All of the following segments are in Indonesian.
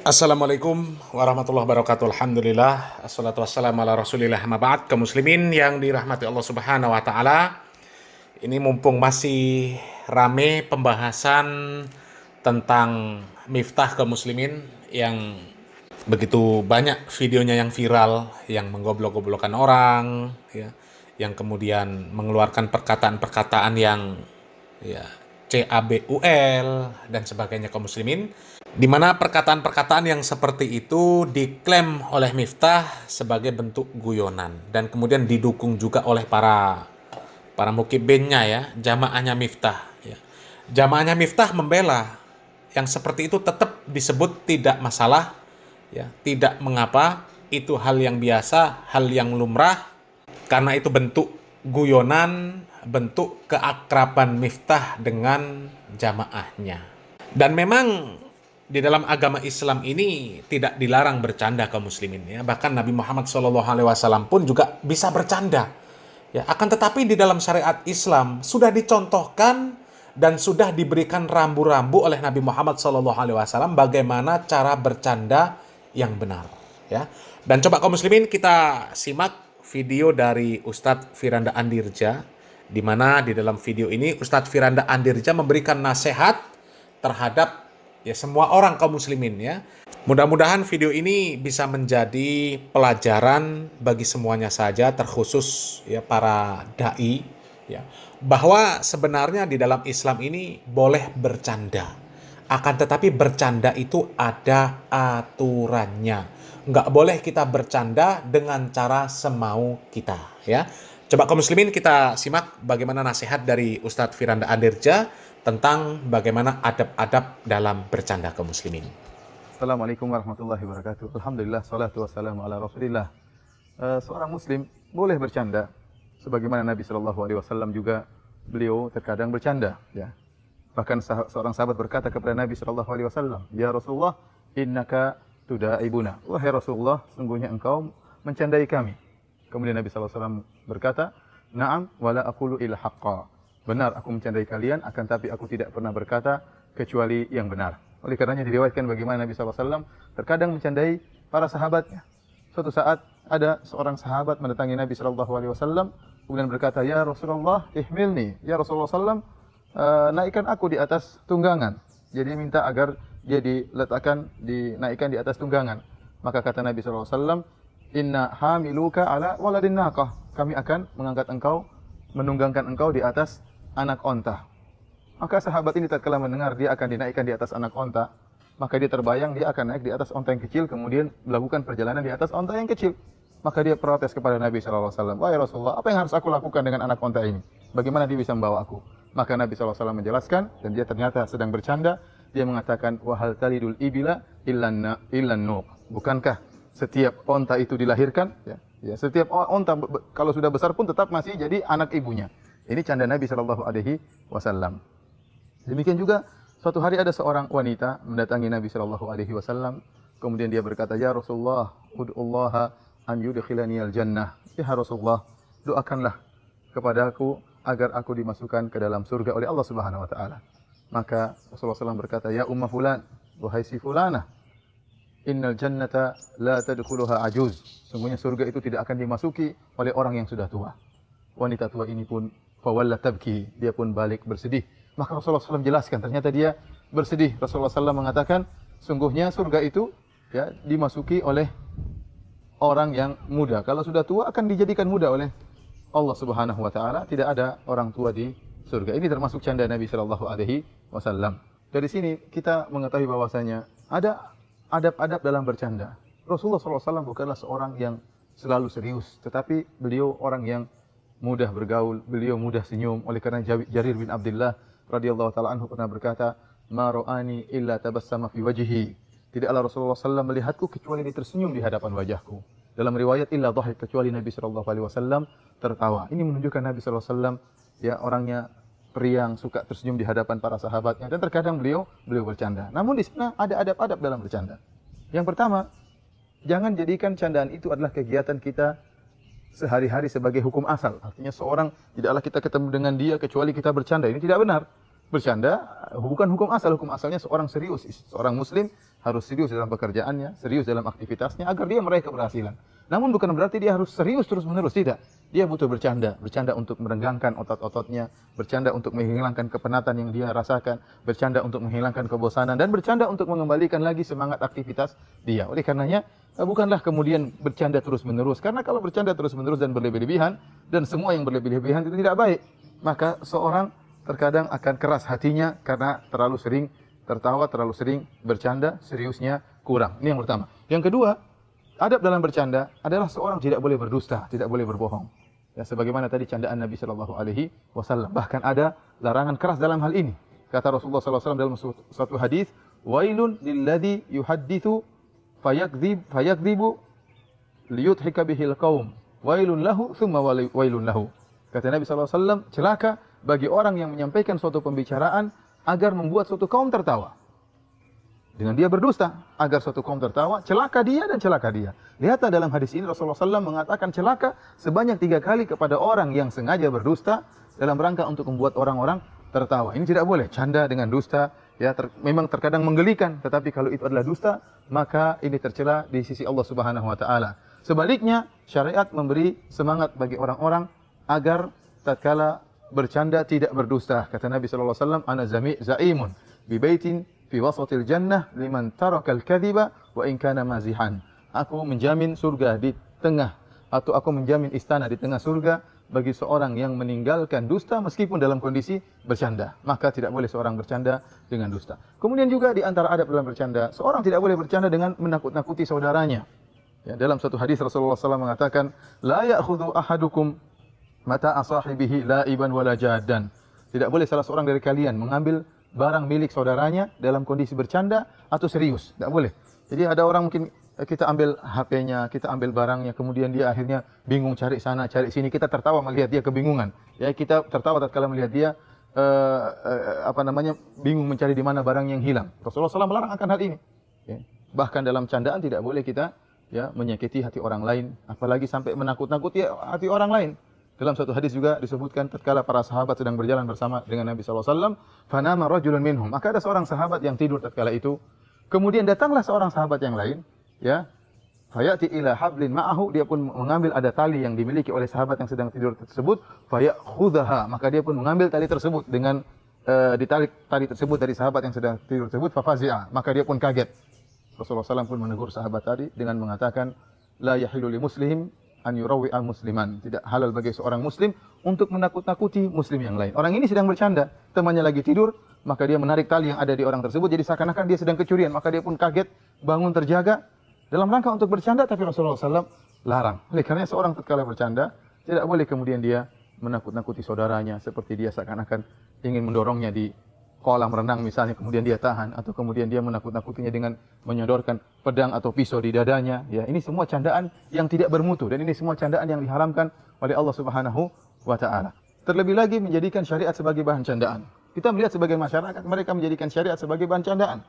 Assalamualaikum warahmatullahi wabarakatuh. Alhamdulillah, assalatu wassalamu ala rasulillah, amma ba'd. Kaum muslimin yang dirahmati Allah subhanahu wa ta'ala, ini mumpung masih rame pembahasan tentang miftah kaum muslimin yang begitu banyak videonya yang viral, yang menggoblok-goblokkan orang, ya, yang kemudian mengeluarkan perkataan-perkataan yang ya CABUL dan sebagainya kaum muslimin, di mana perkataan-perkataan yang seperti itu diklaim oleh Miftah sebagai bentuk guyonan dan kemudian didukung juga oleh para mukibinnya, ya, jamaahnya Miftah, ya. Jamaahnya Miftah membela yang seperti itu tetap disebut tidak masalah, ya, tidak mengapa, itu hal yang biasa, hal yang lumrah, karena itu bentuk guyonan, bentuk keakraban Miftah dengan jamaahnya. Dan memang di dalam agama Islam ini tidak dilarang bercanda kaum muslimin, ya. Bahkan Nabi Muhammad SAW pun juga bisa bercanda. Ya, akan tetapi di dalam syariat Islam sudah dicontohkan dan sudah diberikan rambu-rambu oleh Nabi Muhammad SAW bagaimana cara bercanda yang benar, ya. Dan coba kaum muslimin kita simak video dari Ustadz Firanda Andirja, di mana di dalam video ini Ustadz Firanda Andirja memberikan nasihat terhadap ya semua orang kaum muslimin, ya. Mudah-mudahan video ini bisa menjadi pelajaran bagi semuanya saja, terkhusus ya para dai, ya, bahwa sebenarnya di dalam Islam ini boleh bercanda. Akan tetapi bercanda itu ada aturannya. Nggak boleh kita bercanda dengan cara semau kita, ya. Coba kaum muslimin kita simak bagaimana nasihat dari Ustadz Firanda Andirja tentang bagaimana adab-adab dalam bercanda kaum muslimin. Assalamualaikum warahmatullahi wabarakatuh. Alhamdulillah, salatu wassalamu ala rasulillah. Seorang muslim boleh bercanda, sebagaimana Nabi SAW juga beliau terkadang bercanda, ya. Bahkan seorang sahabat berkata kepada Nabi SAW, "Ya Rasulullah, innaka tudaibuna." Wahai Rasulullah, sungguhnya engkau mencandai kami. Kemudian Nabi SAW berkata, "Na'am, wala aqulu illa haqqa." Benar, aku mencandai kalian, akan tapi aku tidak pernah berkata kecuali yang benar. Oleh karenanya diriwayatkan bagaimana Nabi SAW terkadang mencandai para sahabatnya. Suatu saat ada seorang sahabat mendatangi Nabi SAW, kemudian berkata, "Ya Rasulullah, ihmilni." Ya Rasulullah SAW, naikkan aku di atas tunggangan. Jadi minta agar dia dinaikkan di atas tunggangan. Maka kata Nabi SAW, "Inna hamiluka ala waladin naqah." Kami akan mengangkat engkau, menunggangkan engkau di atas anak onta. Maka sahabat ini tatkala mendengar dia akan dinaikkan di atas anak onta, maka dia terbayang dia akan naik di atas onta yang kecil, kemudian melakukan perjalanan di atas onta yang kecil. Maka dia protes kepada Nabi SAW, "Wahai Rasulullah, apa yang harus aku lakukan dengan anak onta ini? Bagaimana dia bisa membawa aku?" Maka Nabi SAW menjelaskan, dan dia ternyata sedang bercanda. Dia mengatakan, "Wahal talidul ibila illan nuq." Bukankah setiap onta itu dilahirkan? Ya, setiap onta kalau sudah besar pun tetap masih jadi anak ibunya. Ini canda Nabi SAW. Demikian juga suatu hari ada seorang wanita mendatangi Nabi SAW. Kemudian dia berkata, "Ya Rasulullah, ud'ullaha an yudkhilani al-jannah." Ya Rasulullah, doakanlah kepadaku agar aku dimasukkan ke dalam surga oleh Allah Subhanahu wa taala. Maka Rasulullah SAW berkata, "Ya umma fulan, wahai si fulanah, innal jannata la tadkhuluha ajuz." Sungguhnya surga itu tidak akan dimasuki oleh orang yang sudah tua. Wanita tua ini pun fawallat tabki, dia pun balik bersedih. Maka Rasulullah SAW jelaskan, ternyata dia bersedih. Rasulullah SAW mengatakan, sungguhnya surga itu ya dimasuki oleh orang yang muda. Kalau sudah tua akan dijadikan muda oleh Allah Subhanahu wa taala. Tidak ada orang tua di surga. Ini termasuk canda Nabi SAW. Dari sini kita mengetahui bahwasanya ada adab-adab dalam bercanda. Rasulullah SAW bukanlah seorang yang selalu serius, tetapi beliau orang yang mudah bergaul, beliau mudah senyum. Oleh karena Jarir bin Abdullah radhiyallahu taala anhu pernah berkata, "Ma ra'ani illa tabassama fi wajhi." Tidaklah Rasulullah SAW melihatku kecuali dia tersenyum di hadapan wajahku. Dalam riwayat illa dhahik, kecuali Nabi SAW tertawa. Ini menunjukkan Nabi SAW ya orangnya periang, suka tersenyum di hadapan para sahabatnya, dan terkadang beliau bercanda. Namun di sana ada adab-adab dalam bercanda. Yang pertama, jangan jadikan candaan itu adalah kegiatan kita sehari-hari sebagai hukum asal. Artinya seorang tidaklah kita ketemu dengan dia kecuali kita bercanda. Ini tidak benar. Bercanda bukan hukum asal. Hukum asalnya seorang serius. Seorang muslim harus serius dalam pekerjaannya, serius dalam aktivitasnya agar dia meraih keberhasilan. Namun bukan berarti dia harus serius terus-menerus, tidak. Dia butuh bercanda. Bercanda untuk merenggangkan otot-ototnya, bercanda untuk menghilangkan kepenatan yang dia rasakan, bercanda untuk menghilangkan kebosanan, dan bercanda untuk mengembalikan lagi semangat aktivitas dia. Oleh karenanya, bukanlah kemudian bercanda terus-menerus. Karena kalau bercanda terus-menerus dan berlebih-lebihan, dan semua yang berlebih-lebihan itu tidak baik, maka seorang terkadang akan keras hatinya karena terlalu sering tertawa, terlalu sering bercanda, seriusnya kurang. Ini yang pertama. Yang kedua, adab dalam bercanda adalah seorang tidak boleh berdusta, tidak boleh berbohong. Ya, sebagaimana tadi candaan Nabi Shallallahu Alaihi Wasallam. Bahkan ada larangan keras dalam hal ini. Kata Rasulullah SAW dalam suatu hadis, "Wailun lilladzi yuhadditsu fayakdzibu liyudhika bihil qaum. Wailun lahu tsumma wailun lahu." Kata Nabi SAW, celaka bagi orang yang menyampaikan suatu pembicaraan agar membuat suatu kaum tertawa. Dengan dia berdusta, agar suatu kaum tertawa, celaka dia dan celaka dia. Lihatlah dalam hadis ini Rasulullah SAW mengatakan celaka sebanyak 3 kali kepada orang yang sengaja berdusta dalam rangka untuk membuat orang-orang tertawa. Ini tidak boleh, canda dengan dusta, ya memang terkadang menggelikan, tetapi kalau itu adalah dusta, maka ini tercela di sisi Allah Subhanahu wa taala. Sebaliknya, syariat memberi semangat bagi orang-orang agar tatkala bercanda tidak berdusta. Kata Nabi sallallahu alaihi wasallam, "Ana zaimun bi baitin fi wasatil jannah liman taraka al-kadhiba wa in kana mazihan." Aku menjamin surga di tengah, atau aku menjamin istana di tengah surga bagi seorang yang meninggalkan dusta meskipun dalam kondisi bercanda. Maka tidak boleh seorang bercanda dengan dusta. Kemudian juga di antara adab dalam bercanda, seorang tidak boleh bercanda dengan menakut-nakuti saudaranya. Ya, dalam satu hadis Rasulullah SAW mengatakan, "La ya'khudhu ahadukum mata asahibihi laiban wala jaddan." Tidak boleh salah seorang dari kalian mengambil barang milik saudaranya dalam kondisi bercanda atau serius. Tidak boleh. Jadi ada orang mungkin kita ambil HP-nya, kita ambil barangnya, kemudian dia akhirnya bingung cari sana, cari sini. Kita tertawa melihat dia kebingungan. Ya, kita tertawa tatkala melihat dia bingung mencari di mana barang yang hilang. Rasulullah SAW melarang akan hal ini. Ya. Bahkan dalam candaan tidak boleh kita menyakiti hati orang lain, apalagi sampai menakut-nakuti hati orang lain. Dalam satu hadis juga disebutkan tatkala para sahabat sedang berjalan bersama dengan Nabi SAW, fanama rajulun minhum. Maka ada seorang sahabat yang tidur tatkala itu. Kemudian datanglah seorang sahabat yang lain, ya. Fayati ila hablin ma'ahu, dia pun mengambil ada tali yang dimiliki oleh sahabat yang sedang tidur tersebut, fayakhudhaha, maka dia pun mengambil tali tersebut dengan ditarik tali tersebut dari sahabat yang sedang tidur tersebut, fafazi'a, maka dia pun kaget. Rasulullah SAW pun menegur sahabat tadi dengan mengatakan, la yahilu li muslim an yurawi'a musliman. Tidak halal bagi seorang muslim untuk menakut-nakuti muslim yang lain. Orang ini sedang bercanda, temannya lagi tidur, maka dia menarik tali yang ada di orang tersebut, jadi seakan-akan dia sedang kecurian, maka dia pun kaget, bangun terjaga, dalam rangka untuk bercanda, tapi Rasulullah SAW larang. Oleh karena seorang tatkala bercanda, tidak boleh kemudian dia menakut-nakuti saudaranya, seperti dia seakan-akan ingin mendorongnya di kolam renang misalnya, kemudian dia tahan, atau kemudian dia menakut-nakutinya dengan menyodorkan pedang atau pisau di dadanya. Ya, ini semua candaan yang tidak bermutu, dan ini semua candaan yang diharamkan oleh Allah Subhanahu wa taala. Terlebih lagi menjadikan syariat sebagai bahan candaan. Kita melihat sebagai masyarakat, mereka menjadikan syariat sebagai bahan candaan.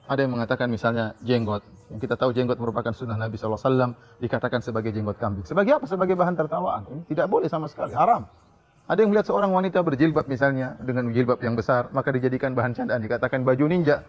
Ada yang mengatakan misalnya jenggot. Yang kita tahu jenggot merupakan sunnah Nabi SAW, dikatakan sebagai jenggot kambing. Sebagai apa? Sebagai bahan tertawaan. Ini tidak boleh sama sekali, haram. Ada yang melihat seorang wanita berjilbab misalnya, dengan jilbab yang besar, maka dijadikan bahan candaan, dikatakan baju ninja.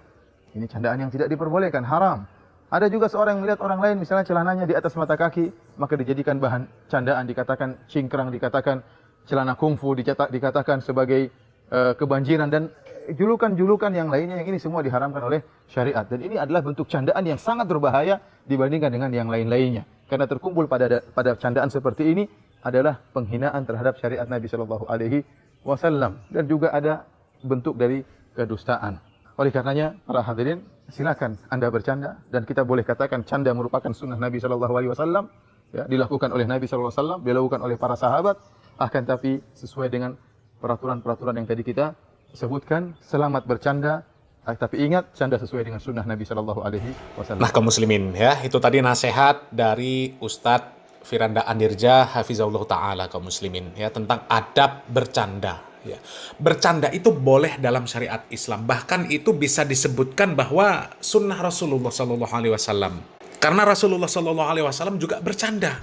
Ini candaan yang tidak diperbolehkan, haram. Ada juga seorang yang melihat orang lain, misalnya celananya di atas mata kaki, maka dijadikan bahan candaan, dikatakan cingkrang, dikatakan celana kungfu, dikatakan sebagai kebanjiran, dan julukan-julukan yang lainnya, yang ini semua diharamkan oleh syariat. Dan ini adalah bentuk candaan yang sangat berbahaya dibandingkan dengan yang lain-lainnya. Karena terkumpul pada candaan seperti ini adalah penghinaan terhadap syariat Nabi Shallallahu Alaihi Wasallam, dan juga ada bentuk dari kedustaan. Oleh karenanya, para hadirin, silakan Anda bercanda, dan kita boleh katakan canda merupakan sunnah Nabi Shallallahu Alaihi Wasallam, ya, dilakukan oleh Nabi Shallallahu Alaihi Wasallam, dilakukan oleh para sahabat, akan tapi sesuai dengan peraturan-peraturan yang tadi kita sebutkan. Selamat bercanda, tapi ingat, canda sesuai dengan sunnah Nabi Shallallahu Alaihi Wasallam. Nah, kaum muslimin, ya, itu tadi nasihat dari Ustadz Firanda Anirja hafizahullah taala, kaum muslimin, ya, tentang adab bercanda. Ya. Bercanda itu boleh dalam syariat Islam, bahkan itu bisa disebutkan bahwa sunnah Rasulullah Sallallahu Alaihi Wasallam. Karena Rasulullah Sallallahu Alaihi Wasallam juga bercanda.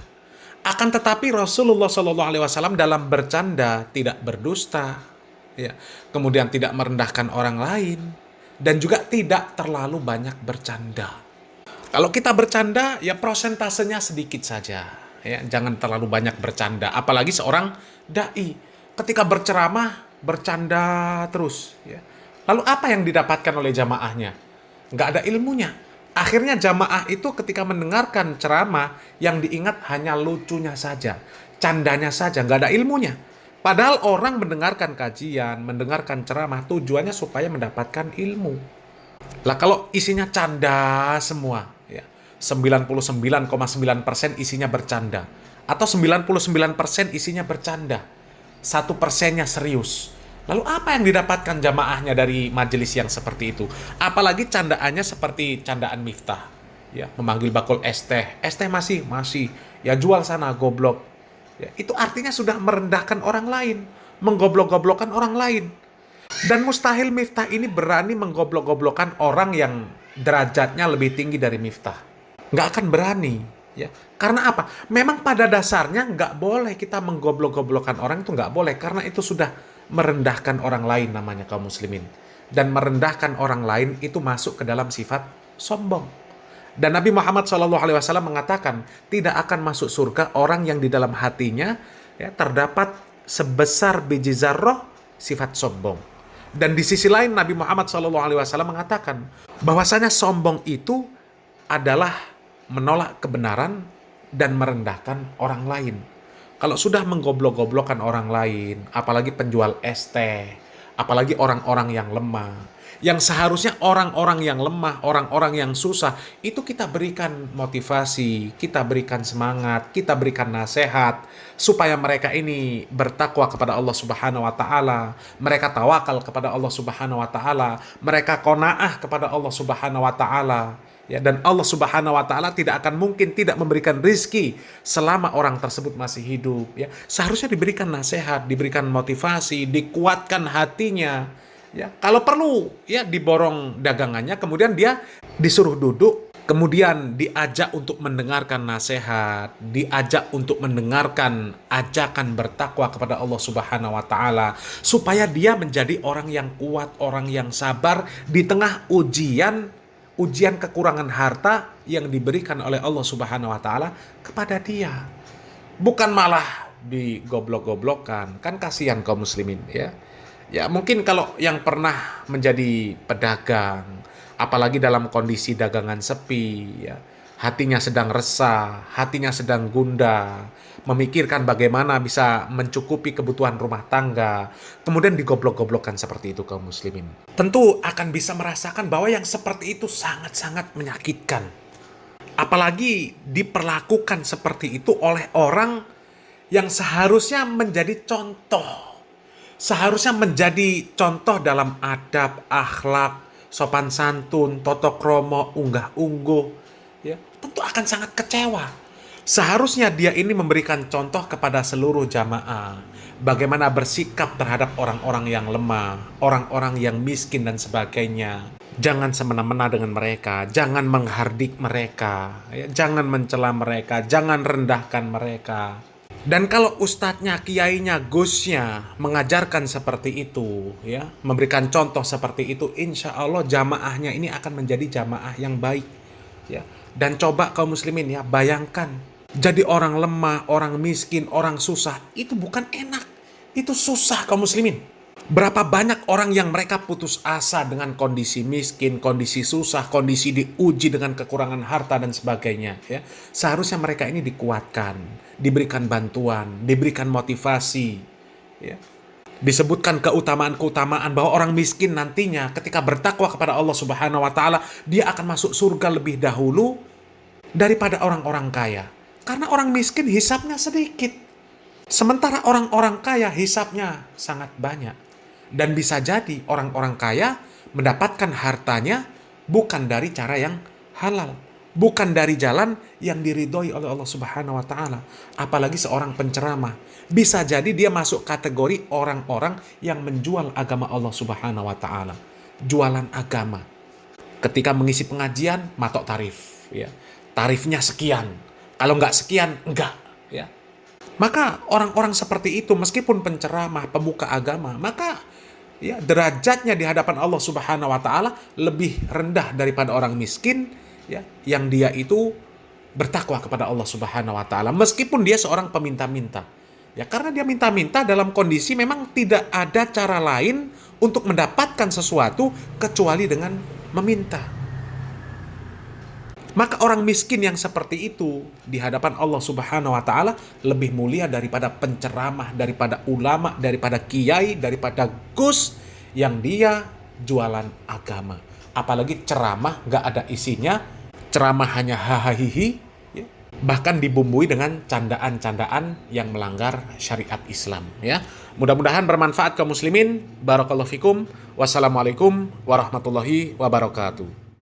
Akan tetapi Rasulullah Sallallahu Alaihi Wasallam dalam bercanda tidak berdusta, ya. Kemudian tidak merendahkan orang lain, dan juga tidak terlalu banyak bercanda. Kalau kita bercanda, ya prosentasenya sedikit saja. Ya, jangan terlalu banyak bercanda. Apalagi seorang dai, ketika berceramah, bercanda terus. Ya. Lalu apa yang didapatkan oleh jamaahnya? Nggak ada ilmunya. Akhirnya jamaah itu ketika mendengarkan ceramah, yang diingat hanya lucunya saja. Candanya saja, nggak ada ilmunya. Padahal orang mendengarkan kajian, mendengarkan ceramah, tujuannya supaya mendapatkan ilmu. Lah kalau isinya canda semua, ya 99,9% isinya bercanda, atau 99% isinya bercanda, 1%-nya serius. Lalu apa yang didapatkan jamaahnya dari majelis yang seperti itu? Apalagi candaannya seperti candaan Miftah, ya memanggil bakul es teh masih, ya jual sana goblok. Ya, itu artinya sudah merendahkan orang lain, menggoblok-goblokkan orang lain. Dan mustahil Miftah ini berani menggoblok-goblokkan orang yang derajatnya lebih tinggi dari Miftah. Nggak akan berani. Ya. Karena apa? Memang pada dasarnya nggak boleh kita menggoblok-goblokkan orang, itu nggak boleh. Karena itu sudah merendahkan orang lain, namanya kaum muslimin. Dan merendahkan orang lain itu masuk ke dalam sifat sombong. Dan Nabi Muhammad SAW mengatakan, tidak akan masuk surga orang yang di dalam hatinya ya, terdapat sebesar biji zarrah sifat sombong. Dan di sisi lain Nabi Muhammad SAW mengatakan bahwasanya sombong itu adalah menolak kebenaran dan merendahkan orang lain. Kalau sudah menggoblok-goblokkan orang lain, apalagi penjual es teh, apalagi orang-orang yang lemah, yang seharusnya orang-orang yang lemah, orang-orang yang susah, itu kita berikan motivasi, kita berikan semangat, kita berikan nasihat, supaya mereka ini bertakwa kepada Allah Subhanahu wa Ta'ala, mereka tawakal kepada Allah Subhanahu wa Ta'ala, mereka qanaah kepada Allah Subhanahu wa Ta'ala. Ya, dan Allah Subhanahu wa Ta'ala tidak akan mungkin tidak memberikan rizki selama orang tersebut masih hidup. Ya, seharusnya diberikan nasihat, diberikan motivasi, dikuatkan hatinya. Ya, kalau perlu ya diborong dagangannya, kemudian dia disuruh duduk, kemudian diajak untuk mendengarkan nasihat, diajak untuk mendengarkan ajakan bertakwa kepada Allah Subhanahu wa Ta'ala, supaya dia menjadi orang yang kuat, orang yang sabar di tengah ujian kekurangan harta yang diberikan oleh Allah Subhanahu wa Ta'ala kepada dia. Bukan malah digoblok-goblokkan, kan kasihan kaum muslimin ya. Ya mungkin kalau yang pernah menjadi pedagang, apalagi dalam kondisi dagangan sepi, ya, hatinya sedang resah, hatinya sedang gundah, memikirkan bagaimana bisa mencukupi kebutuhan rumah tangga, kemudian digoblok-goblokkan seperti itu kaum muslimin. Tentu akan bisa merasakan bahwa yang seperti itu sangat-sangat menyakitkan. Apalagi diperlakukan seperti itu oleh orang yang seharusnya menjadi contoh. Seharusnya menjadi contoh dalam adab, akhlak, sopan santun, toto kromo, unggah-ungguh. Ya, tentu akan sangat kecewa. Seharusnya dia ini memberikan contoh kepada seluruh jamaah. Bagaimana bersikap terhadap orang-orang yang lemah, orang-orang yang miskin dan sebagainya. Jangan semena-mena dengan mereka, jangan menghardik mereka, ya, jangan mencela mereka, jangan rendahkan mereka. Dan kalau ustadznya, kiainya, gusnya mengajarkan seperti itu, ya, memberikan contoh seperti itu, insya Allah jamaahnya ini akan menjadi jamaah yang baik, ya. Dan coba kaum muslimin ya, bayangkan jadi orang lemah, orang miskin, orang susah, itu bukan enak, itu susah kaum muslimin. Berapa banyak orang yang mereka putus asa dengan kondisi miskin, kondisi susah, kondisi diuji dengan kekurangan harta dan sebagainya. Ya. Seharusnya mereka ini dikuatkan, diberikan bantuan, diberikan motivasi. Ya. Disebutkan keutamaan-keutamaan bahwa orang miskin nantinya ketika bertakwa kepada Allah Subhanahu wa Ta'ala, dia akan masuk surga lebih dahulu daripada orang-orang kaya. Karena orang miskin hisapnya sedikit. Sementara orang-orang kaya hisapnya sangat banyak. Dan bisa jadi orang-orang kaya mendapatkan hartanya bukan dari cara yang halal. Bukan dari jalan yang diridhoi oleh Allah Subhanahu wa Ta'ala. Apalagi seorang penceramah. Bisa jadi dia masuk kategori orang-orang yang menjual agama Allah Subhanahu wa Ta'ala. Jualan agama. Ketika mengisi pengajian, matok tarif. Ya. Tarifnya sekian. Kalau nggak sekian, enggak. Ya. Maka orang-orang seperti itu meskipun penceramah, pemuka agama, maka ya, derajatnya di hadapan Allah Subhanahu wa taala lebih rendah daripada orang miskin, ya, yang dia itu bertakwa kepada Allah Subhanahu wa taala meskipun dia seorang peminta-minta. Ya, karena dia minta-minta dalam kondisi memang tidak ada cara lain untuk mendapatkan sesuatu kecuali dengan meminta. Maka orang miskin yang seperti itu di hadapan Allah Subhanahu wa taala lebih mulia daripada penceramah, daripada ulama, daripada kiai, daripada gus yang dia jualan agama. Apalagi ceramah gak ada isinya, ceramah hanya hahaha, ya, bahkan dibumbui dengan candaan-candaan yang melanggar syariat Islam, ya. Mudah-mudahan bermanfaat kaum muslimin. Barakallahu fikum. Wassalamualaikum warahmatullahi wabarakatuh.